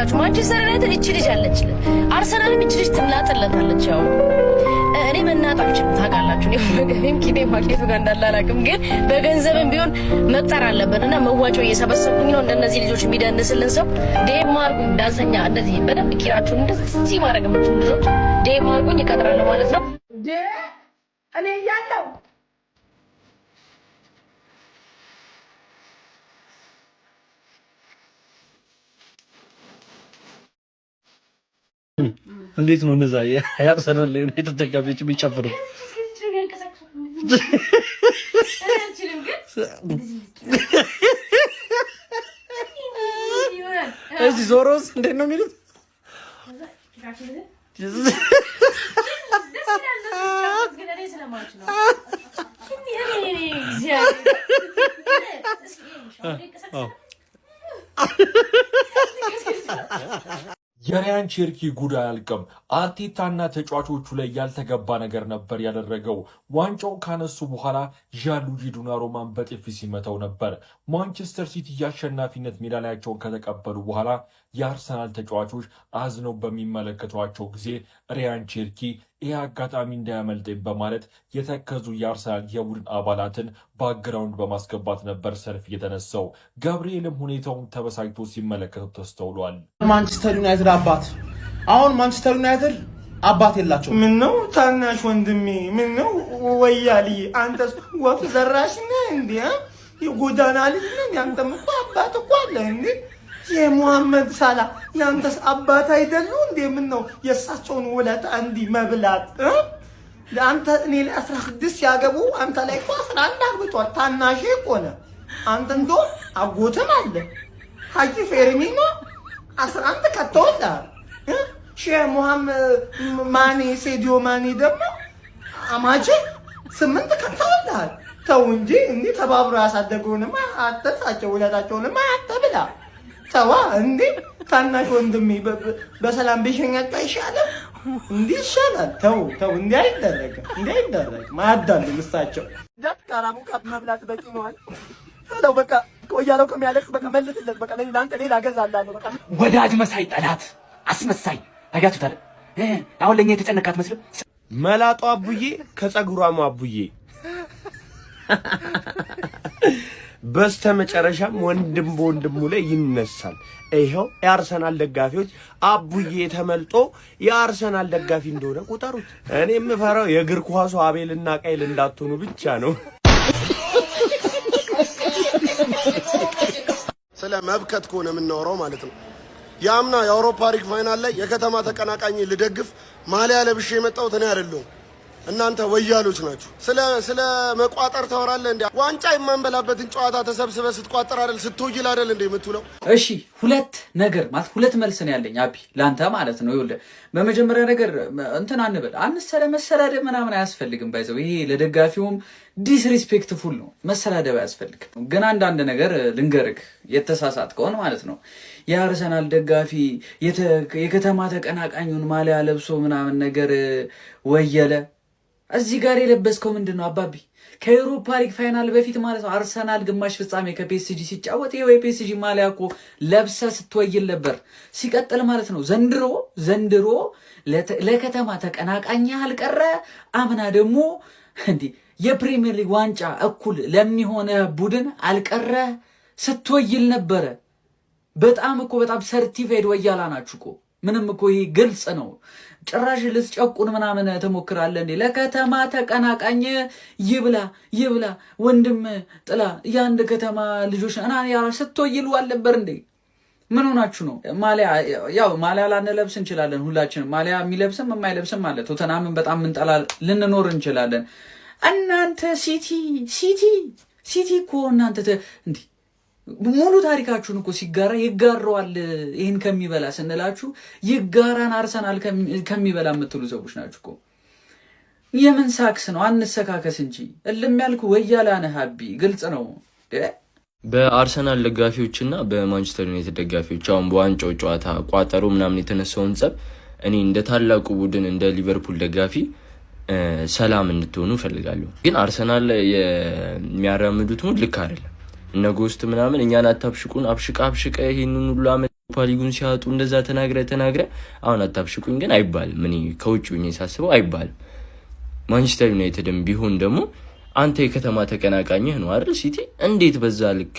ይኸውላችሁ ማንቸስተር ዩናይትድ እቺ ልጅ አለችልን፣ አርሰናልም እቺ ልጅ ትላጥለታለች። ያው እኔ መናጣችን ታውቃላችሁ፣ እኔም ኪዴ ማግኘቱ ጋር እንዳላላቅም ግን በገንዘብም ቢሆን መቅጠር አለብንና መዋጮ እየሰበሰብኩኝ ነው። እንደነዚህ ልጆች የሚደንስልን ሰው ዴቭ ማርኩኝ ዳንሰኛ እንደዚህ በደንብ ኪራችሁን እንደዚህ ማድረግ የምትችሉ ልጆች ዴቭ ማርኩኝ ይቀጥራለሁ ማለት ነው። እኔ እያለሁ እንዴት ነው እንደዛ ያርሰናል ላይ የተደጋፊዎች የሚጨፍሩት? እዚህ ዞሮስ እንዴት ነው የሚሉት? የሪያን ቼርኪ ጉድ አያልቅም። አርቴታና ተጫዋቾቹ ላይ ያልተገባ ነገር ነበር ያደረገው። ዋንጫውን ካነሱ በኋላ ዣንሉጂ ዶናሩማን በጥፊ ሲመታው ነበር። ማንቸስተር ሲቲ የአሸናፊነት ሜዳሊያቸውን ከተቀበሉ በኋላ የአርሰናል ተጫዋቾች አዝነው በሚመለከቷቸው ጊዜ ሪያን ቼርኪ ይህ አጋጣሚ እንዳያመልጠኝ በማለት የተከዙ የአርሰናል የቡድን አባላትን ባክግራውንድ በማስገባት ነበር ሰልፍ የተነሳው። ገብርኤልም ሁኔታውን ተበሳጭቶ ሲመለከተው ተስተውሏል። ማንቸስተር ዩናይትድ አባት አሁን ማንቸስተር ዩናይትድ አባት የላቸው። ምን ነው ታናሽ ወንድሜ፣ ምን ነው ወያሊ፣ አንተስ ወፍ ዘራሽ ነህ እንዴ? የጎዳና ልጅ ነህ። ያንተም እኮ አባት እኮ አለ እንዴ? የሙሐመድ ሳላ ያንተስ አባት አይደሉ እንዴ? ምን ነው የእሳቸውን ውለታ እንዲህ መብላት? አንተ እኔ ላይ 16 ያገቡ አንተ ላይ እኮ 11 አግብቷል። ታናሽ እኮ ነህ አንተ። እንደው አጎትም አለ ሀጂ ፌርሚኖ 11 ከተወልደሃል። ሼህ ሙሐመድ ማኔ ሴዲዮ ማኔ ደግሞ አማቼ 8 ከተወልደሃል። ተው እንጂ እንዲህ ተባብሮ ያሳደገውንማ አትርሳቸው፣ ውለታቸውንማ አትብላ። ተዋ እንዴ ታናሽ ወንድሜ በሰላም ቢሸኛት አይሻልም? እንዲህ ይሻላል። ተው ተው፣ እንዲህ አይደረግም፣ እንዲህ አይደረግም። ማያዳሉ እሳቸው ዳካራሙ ካፕ መብላት በቂ ነው አለ። ታዲያ በቃ ቆያለው ከሚያለቅስ በቃ መልስለት። በቃ ለአንተ ሌላ ገዛላለሁ። በቃ ወዳጅ መሳይ ጠላት አስመሳይ አያችሁት አይደል? አሁን ለኛ የተጨነቃት መስሎ መላጧ አቡዬ ከጸጉሯም አቡዬ። በስተመጨረሻም ወንድም በወንድሙ ላይ ይነሳል። ይሄው የአርሰናል ደጋፊዎች አቡዬ ተመልጦ የአርሰናል ደጋፊ እንደሆነ ቁጠሩት። እኔ የምፈራው የእግር ኳሱ አቤልና ቃይል እንዳትሆኑ ብቻ ነው። ስለ መብከት ከሆነ የምናወራው ማለት ነው። የአምና የአውሮፓ ሊግ ፋይናል ላይ የከተማ ተቀናቃኝ ልደግፍ ማሊያ ለብሼ የመጣሁት እኔ አይደለሁም፣ እናንተ ወያሎች ናችሁ። ስለ መቋጠር ታወራለህ እንዴ? ዋንጫ የማንበላበትን ጨዋታ ተሰብስበ ስትቋጠር አይደል ስትወይል አይደል እንዴ የምትውለው? እሺ ሁለት ነገር ማለት ሁለት መልስ ነው ያለኝ አቢ ላንተ ማለት ነው። ይኸውልህ በመጀመሪያ ነገር እንትን አንበል አንሰለ መሰዳደብ ምናምን አያስፈልግም። ባይዘው ይሄ ለደጋፊውም ዲስሪስፔክትፉል ነው። መሰዳደብ አያስፈልግም። ግን አንዳንድ ነገር ልንገርክ የተሳሳትከውን ማለት ነው። የአርሰናል ደጋፊ የከተማ ተቀናቃኙን ማሊያ ለብሶ ምናምን ነገር ወየለ። እዚህ ጋር የለበስከው ምንድነው አባቢ? ከዩሮፓ ሊግ ፋይናል በፊት ማለት ነው አርሰናል ግማሽ ፍጻሜ ከፒኤስጂ ሲጫወት ይሄው የፒኤስጂ ማሊያ እኮ ለብሰ ስትወይል ነበር። ሲቀጥል ማለት ነው ዘንድሮ ለከተማ ተቀናቃኝ አልቀረ አምና ደግሞ እንዲ የፕሪሚየር ሊግ ዋንጫ እኩል ለሚሆነ ቡድን አልቀረ ስትወይል ነበረ። በጣም ሰርቲፋይድ ወያላ ናችሁ እኮ። ምንም እኮ ይሄ ግልጽ ነው። ጭራሽ ልትጨቁን ምናምን ትሞክራለህ እንዴ? ለከተማ ተቀናቃኝ ይብላ ወንድም ጥላ የአንድ ከተማ ልጆች እና ያ ስትወይሉ አልነበር እንዴ? ምን ሆናችሁ ነው? ማሊያ ላንለብስ እንችላለን ሁላችንም። ማሊያ የሚለብስም የማይለብስም አለ። ቶተናምን በጣም ምንጠላ ልንኖር እንችላለን። እናንተ ሲቲ እኮ እናንተ እንዴ ሙሉ ታሪካችሁን እኮ ሲጋራ ይጋራዋል። ይሄን ከሚበላ ስንላችሁ ይጋራን አርሰናል ከሚበላ የምትሉ ሰዎች ናችሁ እኮ። የምን ሳክስ ነው? አንሰካከስ እንጂ እልም ያልኩ ወያላ ነህ አቢ። ግልጽ ነው። በአርሰናል ደጋፊዎችና በማንቸስተር ዩናይትድ ደጋፊዎች አሁን በዋንጫው ጨዋታ ቋጠሮ ምናምን የተነሳውን ጸብ እኔ እንደ ታላቁ ቡድን እንደ ሊቨርፑል ደጋፊ ሰላም እንድትሆኑ ፈልጋለሁ። ግን አርሰናል የሚያራምዱት ሙድ ልክ አይደለም። እነ ጎስት ምናምን እኛን አታብሽቁን፣ አብሽቃ ይሄንን ሁሉ አመት ፓሊጉን ሲያጡ እንደዛ ተናግረ አሁን አታብሽቁኝ ግን አይባልም። እኔ ከውጭ ሆኜ ሳስበው አይባልም። ማንቸስተር ዩናይትድም ቢሆን ደግሞ አንተ የከተማ ተቀናቃኝህ ነው አይደል ሲቲ? እንዴት በዛ ልክ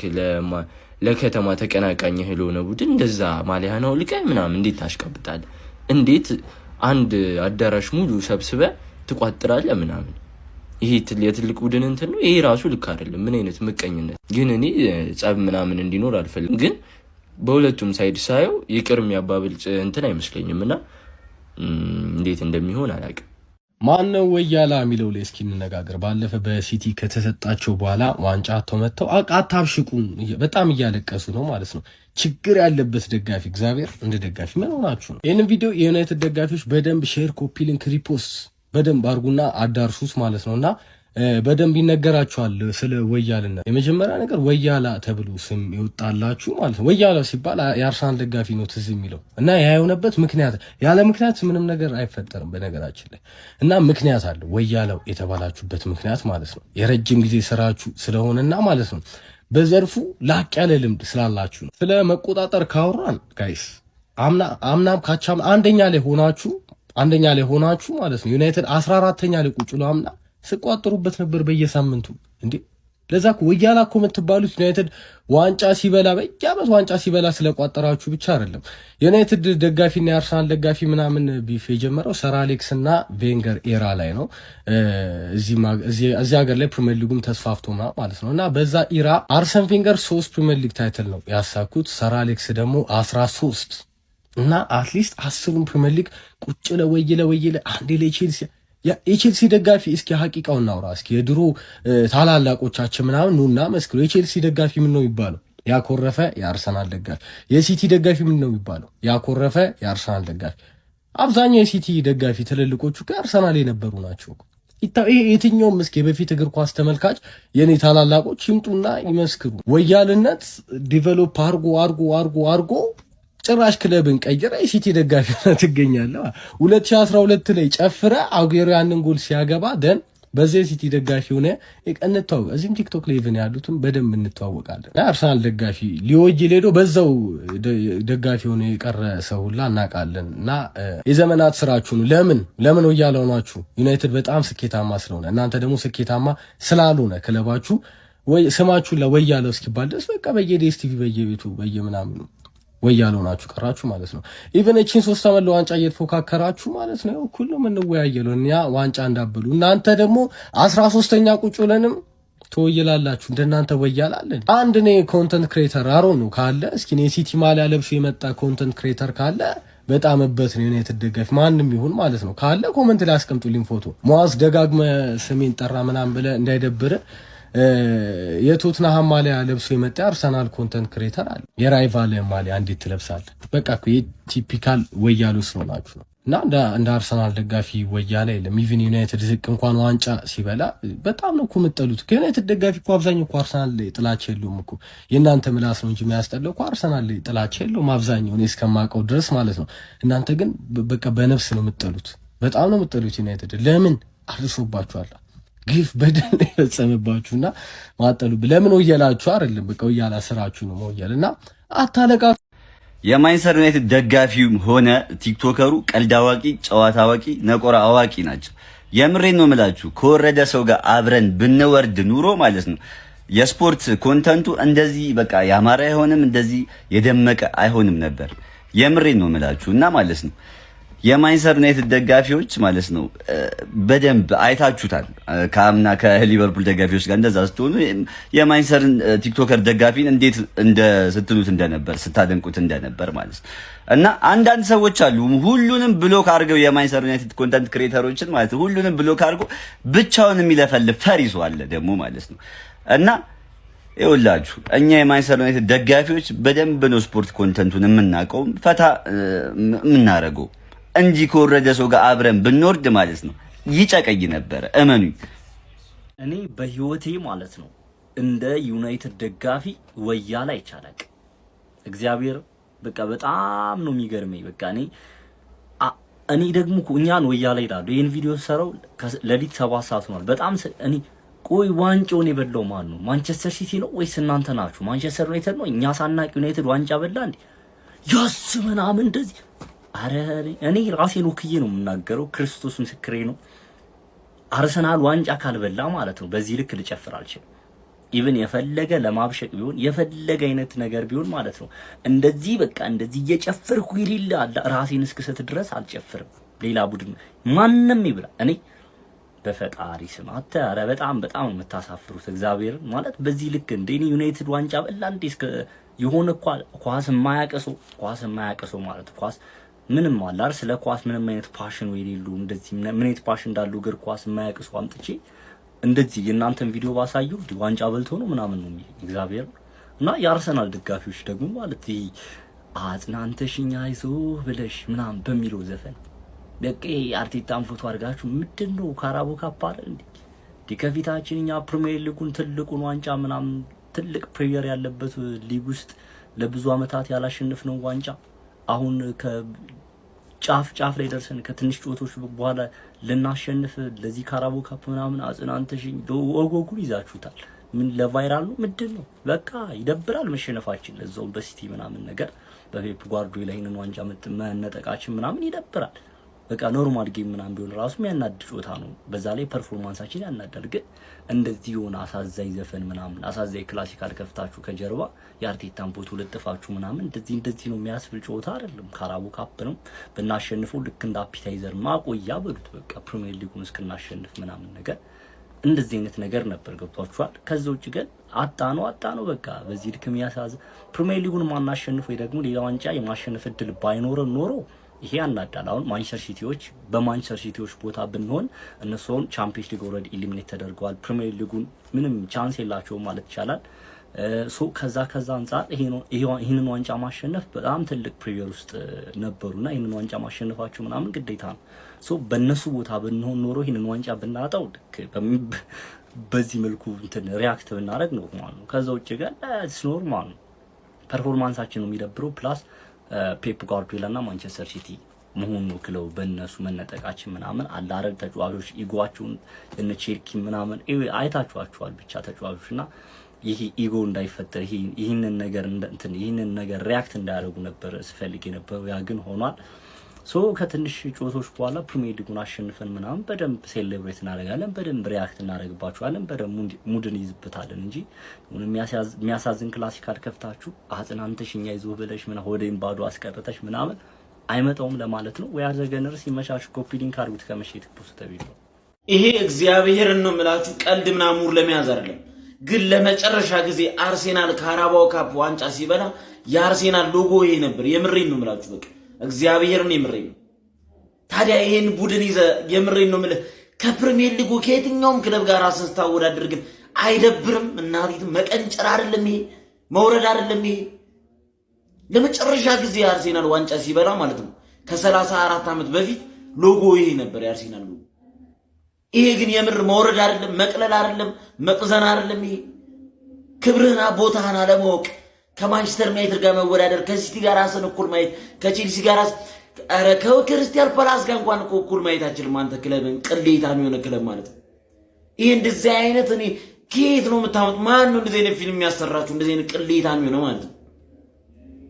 ለከተማ ተቀናቃኝህ ለሆነ ቡድን እንደዛ ማሊያህን አውልቀህ ምናምን እንዴት ታሽቀብጣለህ? እንዴት አንድ አዳራሽ ሙሉ ሰብስበ ትቋጥራለህ ምናምን? ይሄ የትልቅ ቡድን እንትን ነው። ይሄ ራሱ ልክ አይደለም። ምን አይነት ምቀኝነት ግን! እኔ ጸብ ምናምን እንዲኖር አልፈልግም፣ ግን በሁለቱም ሳይድ ሳየው ይቅር የሚያባብል እንትን አይመስለኝምና እንዴት እንደሚሆን አላውቅም። ማነው ወያላ የሚለው ላይ እስኪ እንነጋገር። ባለፈ በሲቲ ከተሰጣቸው በኋላ ዋንጫ ተመተው አታብሽቁን በጣም እያለቀሱ ነው ማለት ነው። ችግር ያለበት ደጋፊ እግዚአብሔር እንደ ደጋፊ ምን ሆናችሁ ነው? ይህንን ቪዲዮ የዩናይትድ ደጋፊዎች በደንብ ሼር፣ ኮፒ ሊንክ፣ ሪፖስት በደንብ አርጉና አዳርሱት ማለት ነውና በደንብ ይነገራቸዋል ስለ ወያልነት። የመጀመሪያ ነገር ወያላ ተብሎ ስም ይወጣላችሁ ማለት ነው። ወያላ ሲባል የአርሰናል ደጋፊ ነው ትዝ የሚለው እና የሆነበት ምክንያት፣ ያለ ምክንያት ምንም ነገር አይፈጠርም በነገራችን ላይ እና ምክንያት አለ ወያላው የተባላችሁበት ምክንያት ማለት ነው። የረጅም ጊዜ ስራችሁ ስለሆነና ማለት ነው በዘርፉ ላቅ ያለ ልምድ ስላላችሁ ነው። ስለ መቆጣጠር ካወራን ጋይስ አምናም ካቻም አንደኛ ላይ ሆናችሁ ማለት ነው ዩናይትድ 14ኛ ላይ ቁጭ ብሎ አምና ስቋጥሩበት ነበር በየሳምንቱ እንዴ። ለዛ እኮ ወያላ እኮ የምትባሉት ዩናይትድ ዋንጫ ሲበላ በየዓመቱ ዋንጫ ሲበላ ስለቋጠራችሁ ብቻ አይደለም። ዩናይትድ ደጋፊና የአርሰናል ደጋፊ ምናምን ቢፍ የጀመረው ሰር አሌክስ እና ቬንገር ኤራ ላይ ነው። እዚህ ሀገር ላይ ፕሪሚየር ሊጉም ተስፋፍቶ ማለት ነው እና በዛ ኢራ አርሰን ቬንገር 3 ፕሪሚየር ሊግ ታይትል ነው ያሳኩት፣ ሰር አሌክስ ደግሞ 13 እና አትሊስት 10ን ፕሪሚየር ሊግ ቁጭ ለወይለ አንዴ ለቼልሲ የቼልሲ ደጋፊ እስኪ ሐቂቃው እናውራ እስኪ። የድሮ ታላላቆቻችን ምናምን ኑና መስክሩ። የቼልሲ ደጋፊ ምን ነው የሚባለው? ያኮረፈ የአርሰናል ደጋፊ። የሲቲ ደጋፊ ምን ነው የሚባለው? ያኮረፈ የአርሰናል ደጋፊ። አብዛኛው የሲቲ ደጋፊ ትልልቆቹ ከአርሰናል የነበሩ ናቸው። የትኛውም እስኪ በፊት እግር ኳስ ተመልካች የኔ ታላላቆች ይምጡና ይመስክሩ። ወያልነት ዲቨሎፕ አርጎ ጭራሽ ክለብን ቀይረ የሲቲ ደጋፊ ትገኛለህ። 2012 ላይ ጨፍረ አጉዌሮ ያንን ጎል ሲያገባ ደን በዚህ ሲቲ ደጋፊ ሆነ እንተዋወቅ። እዚህም ቲክቶክ ላይ ኢቭን ያሉትም በደንብ እንተዋወቃለን። አርሰናል ደጋፊ ሊወጅ ሌዶ በዛው ደጋፊ ሆነ የቀረ ሰው ሁላ እናውቃለን። እና የዘመናት ስራችሁ ነው። ለምን ወያለው ናችሁ? ዩናይትድ በጣም ስኬታማ ስለሆነ እናንተ ደግሞ ስኬታማ ስላልሆነ ክለባችሁ ወይ ስማችሁ ለወያለው እስኪባል ድረስ በቃ በየዲኤስቲቪ በየቤቱ በየምናምኑ ወያለው ናችሁ ቀራችሁ ማለት ነው። ኢቭን እቺን 3 ዓመት ለዋንጫ እየተፎካከራችሁ ማለት ነው። ሁሉም እንወያየለው እኛ ዋንጫ እንዳበሉ እናንተ ደግሞ 13ኛ ቁጭ ብለንም ተወይላላችሁ። እንደናንተ ወያላለን። አንድ ነው ኮንተንት ክሬተር ነው ካለ እስኪ ነው ሲቲ ማሊያ ለብሶ የመጣ ኮንተንት ክሬተር ካለ በጣም እበት ነው ዩናይትድ ደጋፊ ማንም ይሁን ማለት ነው ካለ ኮሜንት ላይ አስቀምጡልኝ ፎቶ። ሟዝ ደጋግመ ስሜን ጠራ ምናምን ብለ እንዳይደብረ የቶትናሃም ማሊያ ለብሶ የመጣ አርሰናል ኮንተንት ክሬተር አለ። የራይቫል ማሊያ እንዴት ትለብሳለህ? በቃ እኮ ቲፒካል ወያሉስ ነው ናችሁ ነው እና እንደ አርሰናል ደጋፊ ወያላ የለም። ኢቭን ዩናይትድ ዝቅ እንኳን ዋንጫ ሲበላ በጣም ነው እኮ የምትጠሉት። ከዩናይትድ ደጋፊ እኮ አብዛኛው እኮ አርሰናል ላይ ጥላቻ የለውም እኮ የእናንተ ምላስ ነው እንጂ የሚያስጠላው እኮ አርሰናል ላይ ጥላቻ የለውም አብዛኛው እኔ እስከማውቀው ድረስ ማለት ነው። እናንተ ግን በቃ በነፍስ ነው የምትጠሉት። በጣም ነው የምትጠሉት ዩናይትድ። ለምን አርሶባችኋል? ግፍ በደል የፈጸመባችሁና ማጠሉ ለምን ወያላችሁ አይደለም። በቃ ወያላ ስራችሁ ነው ወያልና አታለቃ። የማንቸስተር ዩናይትድ ደጋፊውም ሆነ ቲክቶከሩ ቀልድ አዋቂ፣ ጨዋታ አዋቂ፣ ነቆራ አዋቂ ናቸው። የምሬን ነው የምላችሁ። ከወረደ ሰው ጋር አብረን ብንወርድ ኑሮ ማለት ነው የስፖርት ኮንተንቱ እንደዚህ በቃ ያማረ አይሆንም፣ እንደዚህ የደመቀ አይሆንም ነበር። የምሬን ነው የምላችሁ እና ማለት ነው የማንቸስተር ዩናይትድ ደጋፊዎች ማለት ነው በደንብ አይታችሁታል። ከአምና ከሊቨርፑል ደጋፊዎች ጋር እንደዛ ስትሆኑ የማንቸስተር ቲክቶከር ደጋፊን እንዴት ስትሉት እንደነበር ስታደንቁት እንደነበር ማለት ነው። እና አንዳንድ ሰዎች አሉ ሁሉንም ብሎክ አድርገው የማንቸስተር ዩናይትድ ኮንተንት ክሬተሮችን ማለት ነው ሁሉንም ብሎክ አድርገው ብቻውን የሚለፈልፍ ፈሪሶ አለ ደግሞ ማለት ነው። እና ይኸውላችሁ እኛ የማንቸስተር ዩናይትድ ደጋፊዎች በደንብ ነው ስፖርት ኮንተንቱን የምናውቀው ፈታ የምናረገው እንጂ ከወረደ ሰው ጋር አብረን ብንወርድ ማለት ነው ይጨቀይ ነበረ። እመኑኝ። እኔ በህይወቴ ማለት ነው እንደ ዩናይትድ ደጋፊ ወያላ ይቻላል። እግዚአብሔር በቃ በጣም ነው የሚገርመኝ። በቃ እኔ ደግሞ እኛን ወያላ ይላሉ። ይሄን ቪዲዮ ሰራው ለሊት 7 ሰዓት ነው። በጣም እኔ ቆይ ዋንጫውን የበላው ማን ነው? ማንቸስተር ሲቲ ነው ወይስ እናንተ ናችሁ? ማንቸስተር ዩናይትድ ነው? እኛ ሳናቅ ዩናይትድ ዋንጫ በላ እንዴ? ያስ ምናምን እንደዚህ አረ እኔ ራሴን ወክዬ ነው የምናገረው። ክርስቶስ ምስክሬ ነው። አርሰናል ዋንጫ ካልበላ ማለት ነው በዚህ ልክ ልጨፍር አልችልም። ኢቭን የፈለገ ለማብሸቅ ቢሆን የፈለገ አይነት ነገር ቢሆን ማለት ነው እንደዚህ በቃ እንደዚህ እየጨፈርኩ ይልል ራሴን እስክሰት ድረስ አልጨፍርም። ሌላ ቡድን ማንንም ይብላ እኔ በፈጣሪ ስም አረ በጣም በጣም የምታሳፍሩት እግዚአብሔር ማለት በዚህ ልክ እንደኔ ዩናይትድ ዋንጫ በላ እንዴ እስከ የሆነ ኳስ የማያቀሰው ማለት ኳስ ምንም አላር ስለ ኳስ ምንም አይነት ፓሽን ወይ ሌሉ እንደዚህ ምን አይነት ፓሽን እንዳለው እግር ኳስ የማያቀሰው አምጥቼ እንደዚህ የእናንተን ቪዲዮ ባሳየው ዋንጫ በልቶ ነው ምናምን ነው የሚል እግዚአብሔር እና የአርሰናል ደጋፊዎች ደግሞ ማለት ይሄ አጽናንተሽኛ አይዞ ብለሽ ምናምን በሚለው ዘፈን በቃ አርቴታን ፎቶ አድርጋችሁ ምንድነው ካራቦ ካፕ አይደል እንዴ ከፊታችን እኛ ፕሪሚየር ሊጉን ትልቁን ዋንጫ ምናምን ትልቅ ፕሪሚየር ያለበት ሊግ ውስጥ ለብዙ አመታት ያላሸነፍነው ዋንጫ አሁን ከጫፍ ላይ ደርሰን ከትንሽ ጨዋታዎች በኋላ ልናሸንፍ ለዚህ ካራቦ ካፕ ምናምን አጽናንተሽኝ ወጎጉን ይዛችሁታል። ምን ለቫይራል ነው ምንድነው? በቃ ይደብራል መሸነፋችን ለዛው በሲቲ ምናምን ነገር በፔፕ ጓርዲዮላ ይሄንን ዋንጫ መነጠቃችን ምናምን ይደብራል። በቃ ኖርማል ጌም ምናምን ቢሆን ራሱ የሚያናድድ ጨዋታ ነው። በዛ ላይ ፐርፎርማንሳችን ያናዳል። ግን እንደዚህ ሆነ አሳዛኝ ዘፈን ምናምን አሳዛኝ ክላሲካል ከፍታችሁ ከጀርባ የአርቴታን ፎቶ ለጥፋችሁ ምናምን እንደዚህ ነው የሚያስብል ጨዋታ አይደለም። ካራቦ ካፕ ነው ብናሸንፈው ልክ እንደ አፒታይዘር ማቆያ በሉት በቃ ፕሪሚየር ሊጉን እስክናሸንፍ ምናምን ነገር እንደዚህ አይነት ነገር ነበር። ገብቷችኋል? ከዛ ውጭ ግን አጣነው በቃ በዚህ ልክ የሚያሳዝ ፕሪሚየር ሊጉን ማናሸንፍ ወይ ደግሞ ሌላ ዋንጫ የማሸነፍ እድል ባይኖረን ኖሮ ይሄ ያናዳል። አሁን ማንቸስተር ሲቲዎች ቦታ ብንሆን እነሱን ቻምፒየንስ ሊግ ኦልሬዲ ኢሊሚኔት ተደርገዋል። ፕሪሚየር ሊጉን ምንም ቻንስ የላቸውም ማለት ይቻላል። ከዛ አንፃር ይሄንን ዋንጫ ማሸነፍ በጣም ትልቅ ፕሪሚየር ውስጥ ነበሩና ይሄንን ዋንጫ ማሸነፋቸው ምናምን ግዴታ ነው። በእነሱ ቦታ ብንሆን ኖሮ ይሄንን ዋንጫ ብናጣው በዚህ መልኩ ሪያክት ብናደርግ ነው ማለት ነው። ከዛ ውጭ ግን ኖርማል ነው። ፐርፎርማንሳችን ነው የሚደብረው ፕላስ ፔፕ ጓርዲዮላ እና ማንቸስተር ሲቲ መሆኑ ክለው በእነሱ መነጠቃችን ምናምን አላረግ ተጫዋቾች ኢጎአቸውን እነ ቼልሲ ምናምን አይታችኋቸዋል። ብቻ ተጫዋቾችና ይሄ ኢጎ እንዳይፈጠር ይሄንን ነገር ሪያክት እንዳያደርጉ ነበር ስፈልግ የነበረው ያ ግን ሆኗል። ከትንሽ ጨዋታዎች በኋላ ፕሪሚየር ሊጉን አሸንፈን ምናምን በደንብ ሴሌብሬት እናደርጋለን፣ በደንብ ሪያክት እናደርግባችኋለን፣ በደንብ ሙድን ይዝብታለን እንጂ የሚያሳዝን ክላሲካል ከፍታችሁ አጽናንተሽኛ ይዞ ብለሽ ምና ሆዴን ባዶ አስቀርተሽ ምናምን አይመጣውም ለማለት ነው። ወይ አዘገነር ሲመቻች ኮፒ ሊንክ አድርጉት ከመሸት ፖስት ተብሎ ይሄ እግዚአብሔርን ነው የምላችሁ ቀልድ ምናምን ለመያዝ አይደለም። ግን ለመጨረሻ ጊዜ አርሴናል ካራባው ካፕ ዋንጫ ሲበላ የአርሴናል ሎጎ ይሄ ነበር። የምሬን ነው የምላችሁ በቃ እግዚአብሔርን የምሬን ነው። ታዲያ ይሄን ቡድን ይዘ የምሬን ነው የምልህ ከፕሪሚየር ሊጉ ከየትኛውም ክለብ ጋር ራስን ስታወዳድር ግን አይደብርም? እናሪት መቀንጨር አይደለም ይሄ መውረድ አይደለም ይሄ። ለመጨረሻ ጊዜ አርሴናል ዋንጫ ሲበላ ማለት ነው ከ34 ዓመት በፊት ሎጎ ይሄ ነበር የአርሴናል ሎጎ። ይሄ ግን የምር መውረድ አይደለም መቅለል አይደለም መቅዘን አይደለም ይሄ ክብርህና ቦታህን አለማወቅ ከማንቸስተር ዩናይትድ ጋር መወዳደር ከሲቲ ጋር ራስን እኩል ማየት ከቼልሲ ጋር ከክሪስታል ፓላስ ጋር እንኳን እኩል ማየት አችልም። አንተ ክለብን ቅሌታም የሆነ ክለብ ማለት ነው። ይሄ እንደዚህ አይነት እኔ ከየት ነው የምታመጡ? ማን ነው እንደዚህ አይነት ፊልም የሚያሰራችሁ? እንደዚህ አይነት ቅሌታም የሆነ ማለት ነው።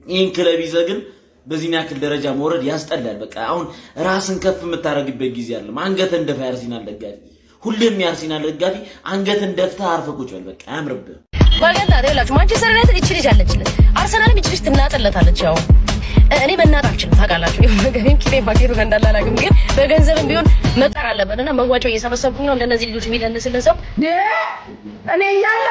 ይሄን ክለብ ይዘህ ግን በዚህን ያክል ደረጃ መውረድ ያስጠላል። በቃ አሁን ራስን ከፍ የምታረግበት ጊዜ አይደለም። አንገትን ደፋ የአርሰናል ደጋፊ፣ ሁሉም የአርሰናል ደጋፊ አንገትን ደፍተህ አርፈህ ቁጭ በል በቃ አያምርብህ። ባለና አይደላችሁ ማንቸስተር ዩናይትድ እቺ ልጅ አለችለት፣ አርሰናልም እቺ ልጅ ትናጠለታለች። ያው እኔ መናጥ አልችልም ታውቃላችሁ። የመገበም ኪኔ ማርኬቱ ጋር እንዳላላግም ግን በገንዘብም ቢሆን መጣር አለበትና መዋጮ እየሰበሰብኩኝ ነው ለነዚህ ልጆች የሚደንስልን ሰው እኔ ያለ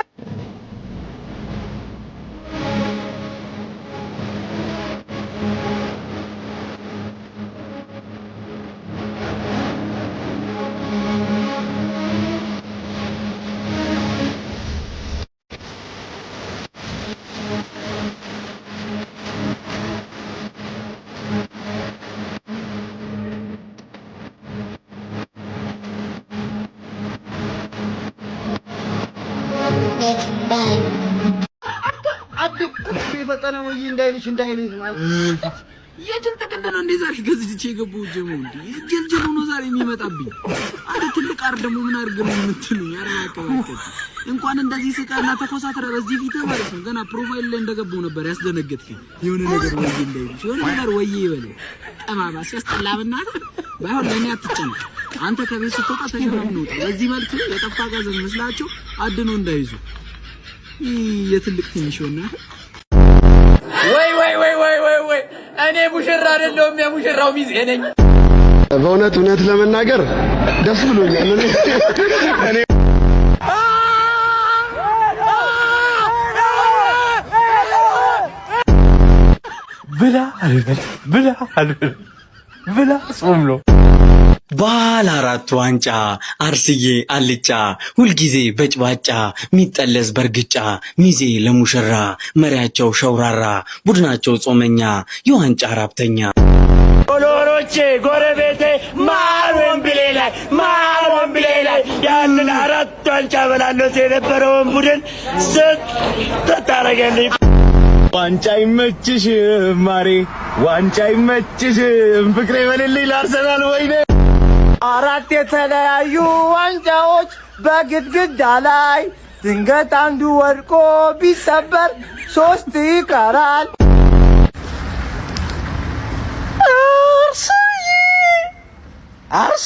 ፈጠነ ወይ እንዳይልሽ ማለት የትን ተቀደና እንደዛ ገዝቼ የገባው ጀሙ እንዴ ጀልጀሉ ነው ዛሬ የሚመጣብኝ። አንተ ትልቅ አር ደግሞ ምን አድርገህ ነው የምትሉኝ? ያራቀቀ እንኳን እንደዚህ ስቃና ተኮሳተረ በዚህ ፊት ማለት ነው። ገና ፕሮፋይል ላይ እንደገባው ነበር ያስደነገጥከኝ። የሆነ ነገር ወይ እንደዚህ የሆነ ነገር ወይ ይበል ጠማማ ሲያስጠላ በእናትህ ባይሆን ለኔ አትጨነቅ። አንተ ከቤት ስትወጣ ተሸራም ነው በዚህ መልኩ የጠፋ ጋዘን መስላቸው አድኖ እንዳይዙ የትልቅ ትንሽ ሆና ወይ እኔ ሙሽራ አይደለሁም የሙሽራው ሚዜ ነኝ። በእውነት እውነት ለመናገር ደስ ብሎኛል። እኔ ብላ ጾም ነው። ባለ 4 ዋንጫ አርስዬ አልጫ ሁልጊዜ በጭባጫ ሚጠለዝ በርግጫ ሚዜ ለሙሽራ መሪያቸው ሸውራራ ቡድናቸው ጾመኛ የዋንጫ ራብተኛ ሎሎቼ ጎረቤቴ ማር ወንብሌ ላይ ያንን 4 ዋንጫ በላለሁ የነበረውን ቡድን ስታረገልኝ ዋንጫ ይመችሽም ማሬ ዋንጫ ይመችሽም ፍቅሬ በልልኝ ለአርሰናል ወይኔ 4 የተለያዩ ዋንጫዎች በግድግዳ ላይ ድንገት አንዱ ወድቆ ቢሰበር 3 ይቀራል። አርሱ